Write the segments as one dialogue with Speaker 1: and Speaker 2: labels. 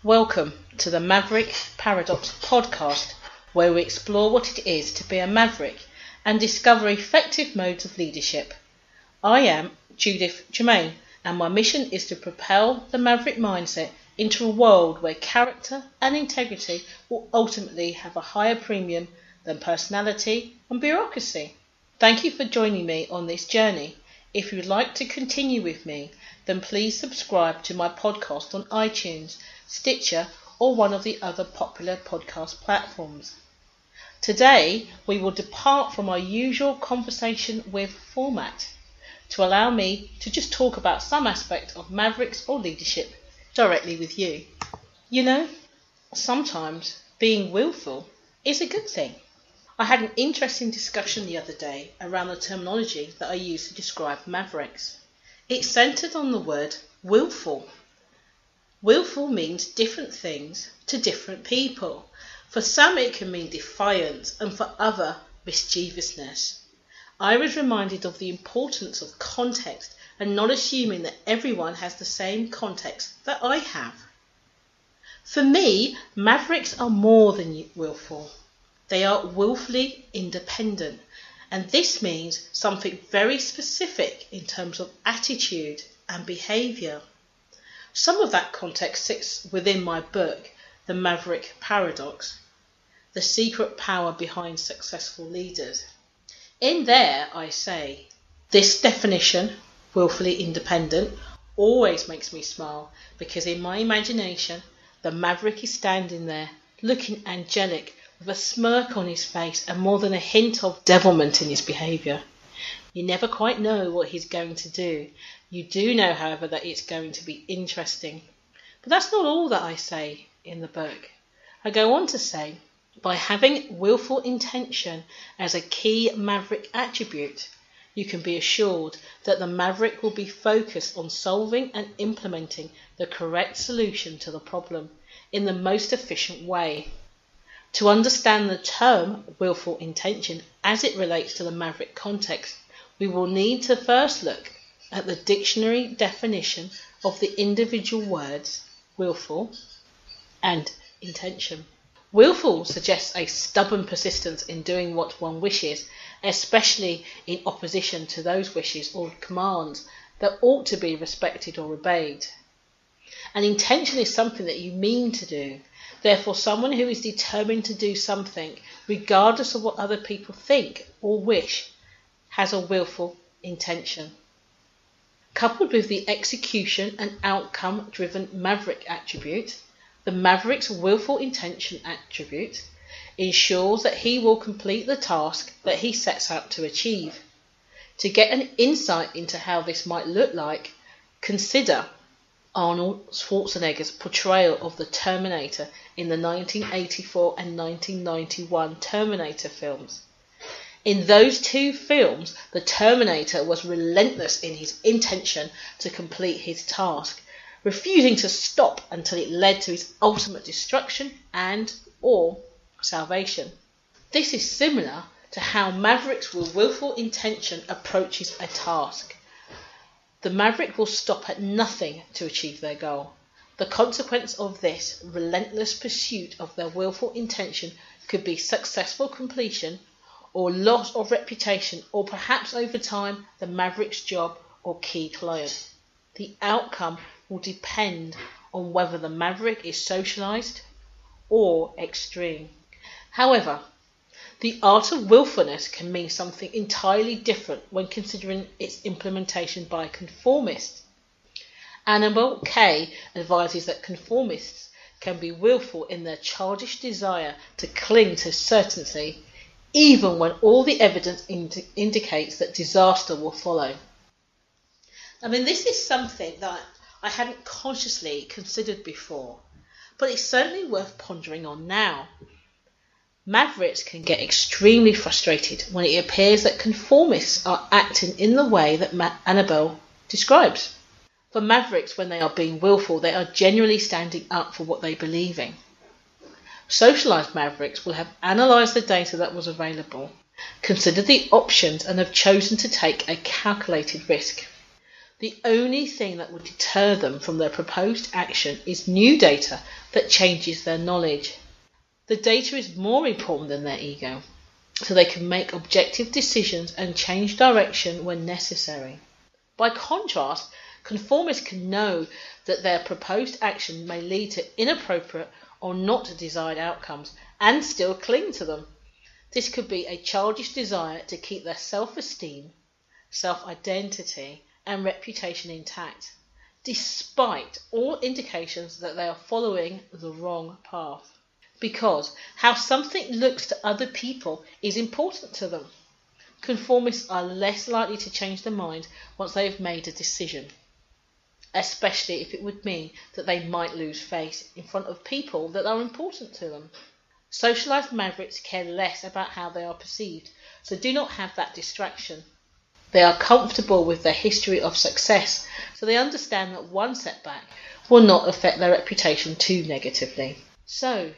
Speaker 1: Welcome to the Maverick Paradox podcast, where we explore what it is to be a maverick and discover effective modes of leadership. I am Judith, and my mission is to propel the maverick mindset into a world where character and integrity will ultimately have a higher premium than personality and bureaucracy. Thank you for joining me on this journey. If you'd like to continue with me, then please subscribe to my podcast on iTunes, Stitcher, or one of the other popular podcast platforms. Today, we will depart from our usual conversation with format to allow me to just talk about some aspect of mavericks or leadership directly with you. You know, sometimes being willful is a good thing. I had an interesting discussion the other day around the terminology that I use to describe mavericks. It centered on the word willful. Willful means different things to different people. For some it can mean defiance, and for other mischievousness. I was reminded of the importance of context and not assuming that everyone has the same context that I have. For me, mavericks are more than willful. They are willfully independent, and this means something very specific in terms of attitude and behaviour. Some of that context sits within my book, The Maverick Paradox, The Secret Power Behind Successful Leaders. In there I say, this definition, willfully independent, always makes me smile because in my imagination, the maverick is standing there looking angelic with a smirk on his face and more than a hint of devilment in his behaviour. You never quite know what he's going to do. You do know, however, that it's going to be interesting. But that's not all that I say in the book. I go on to say, by having willful intention as a key maverick attribute, you can be assured that the maverick will be focused on solving and implementing the correct solution to the problem in the most efficient way. To understand the term willful intention as it relates to the maverick context, we will need to first look at the dictionary definition of the individual words willful and intention. Willful suggests a stubborn persistence in doing what one wishes, especially in opposition to those wishes or commands that ought to be respected or obeyed. An intention is something that you mean to do. Therefore, someone who is determined to do something, regardless of what other people think or wish, has a willful intention. Coupled with the execution and outcome-driven maverick attribute, the maverick's willful intention attribute ensures that he will complete the task that he sets out to achieve. To get an insight into how this might look like, consider Arnold Schwarzenegger's portrayal of the Terminator in the 1984 and 1991 Terminator films. In those two films, the Terminator was relentless in his intention to complete his task, refusing to stop until it led to his ultimate destruction and/or salvation. This is similar to how mavericks with willful intention approaches a task. The maverick will stop at nothing to achieve their goal. The consequence of this relentless pursuit of their willful intention could be successful completion or loss of reputation, or perhaps over time the maverick's job or key client. The outcome will depend on whether the maverick is socialized or extreme. However, the art of willfulness can mean something entirely different when considering its implementation by conformists. Annabel K advises that conformists can be willful in their childish desire to cling to certainty, even when all the evidence indicates that disaster will follow. I mean, this is something that I hadn't consciously considered before, but it's certainly worth pondering on now. Mavericks can get extremely frustrated when it appears that conformists are acting in the way that Annabel describes. For mavericks, when they are being willful, they are generally standing up for what they believe in. Socialized mavericks will have analysed the data that was available, considered the options, and have chosen to take a calculated risk. The only thing that would deter them from their proposed action is new data that changes their knowledge. The data is more important than their ego, so they can make objective decisions and change direction when necessary. By contrast, conformists can know that their proposed action may lead to inappropriate or not desired outcomes and still cling to them. This could be a childish desire to keep their self-esteem, self-identity and reputation intact, despite all indications that they are following the wrong path. Because how something looks to other people is important to them. Conformists are less likely to change their mind once they have made a decision, especially if it would mean that they might lose face in front of people that are important to them. Socialized mavericks care less about how they are perceived, so do not have that distraction. They are comfortable with their history of success, so they understand that one setback will not affect their reputation too negatively. So,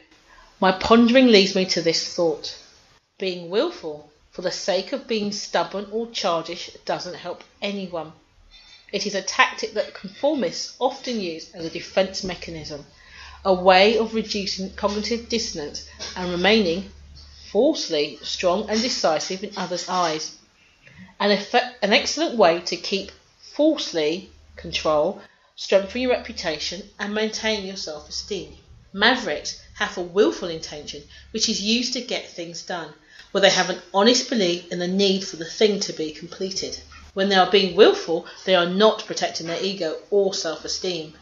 Speaker 1: my pondering leads me to this thought. Being willful for the sake of being stubborn or childish doesn't help anyone. It is a tactic that conformists often use as a defense mechanism, a way of reducing cognitive dissonance and remaining falsely strong and decisive in others' eyes. An excellent way to keep falsely control, strengthen your reputation and maintain your self-esteem. Mavericks have a willful intention which is used to get things done, where they have an honest belief in the need for the thing to be completed. When they are being willful, they are not protecting their ego or self-esteem.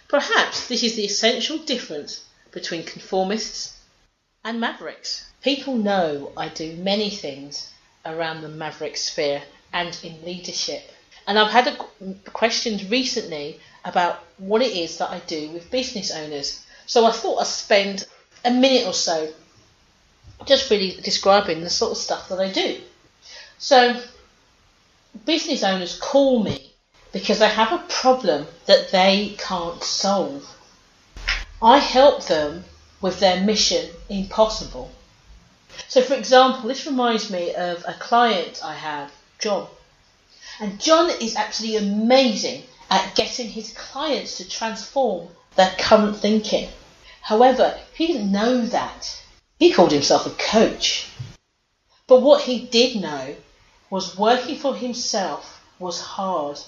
Speaker 1: Perhaps this is the essential difference between conformists and mavericks. People know I do many things around the maverick sphere and in leadership. And I've had questions recently about what it is that I do with business owners. So I thought I'd spend a minute or so just really describing the sort of stuff that I do. So business owners call me because they have a problem that they can't solve. I help them with their mission impossible. So for example, this reminds me of a client I have, John. And John is absolutely amazing at getting his clients to transform their current thinking. However, he didn't know that. He called himself a coach. But what he did know was working for himself was hard.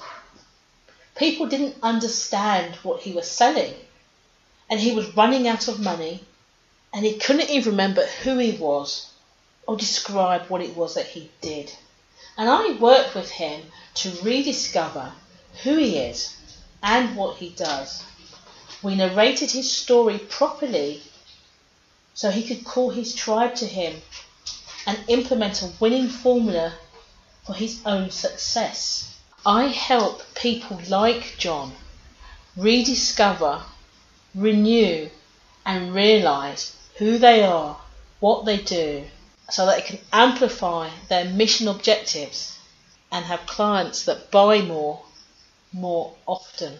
Speaker 1: People didn't understand what he was selling. And he was running out of money. And he couldn't even remember who he was or describe what it was that he did. And I worked with him to rediscover who he is and what he does. We narrated his story properly so he could call his tribe to him and implement a winning formula for his own success. I help people like John rediscover, renew and realise who they are, what they do, so that they can amplify their mission objectives and have clients that buy more often.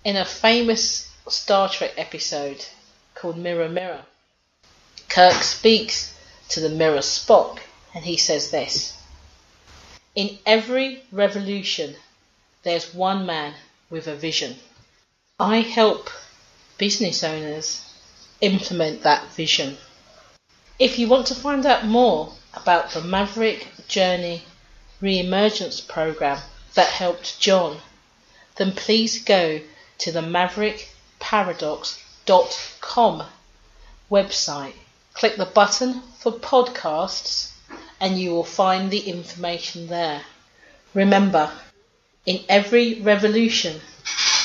Speaker 1: In a famous Star Trek episode called Mirror Mirror, Kirk speaks to the mirror Spock and he says this: in every revolution there's one man with a vision. I help business owners implement that vision. If you want to find out more about the Maverick Journey Re-Emergence program that helped John, then please go to the maverickparadox.com website. Click the button for podcasts and you will find the information there. Remember, in every revolution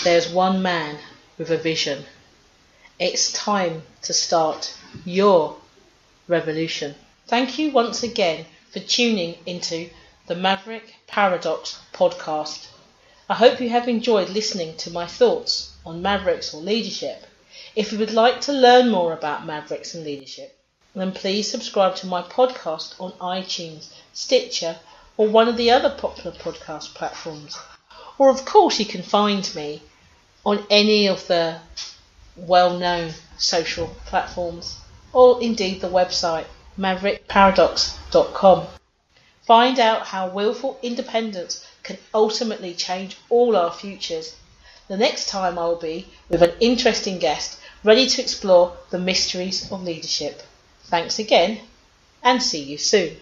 Speaker 1: there's one man with a vision. It's time to start your revolution. Thank you once again for tuning into the Maverick Paradox podcast. I hope you have enjoyed listening to my thoughts on mavericks or leadership. If you would like to learn more about mavericks and leadership, then please subscribe to my podcast on iTunes, Stitcher, or one of the other popular podcast platforms. Or of course you can find me on any of the well-known social platforms, or indeed the website maverickparadox.com. Find out how willful independence can ultimately change all our futures. The next time I'll be with an interesting guest ready to explore the mysteries of leadership. Thanks again, and see you soon.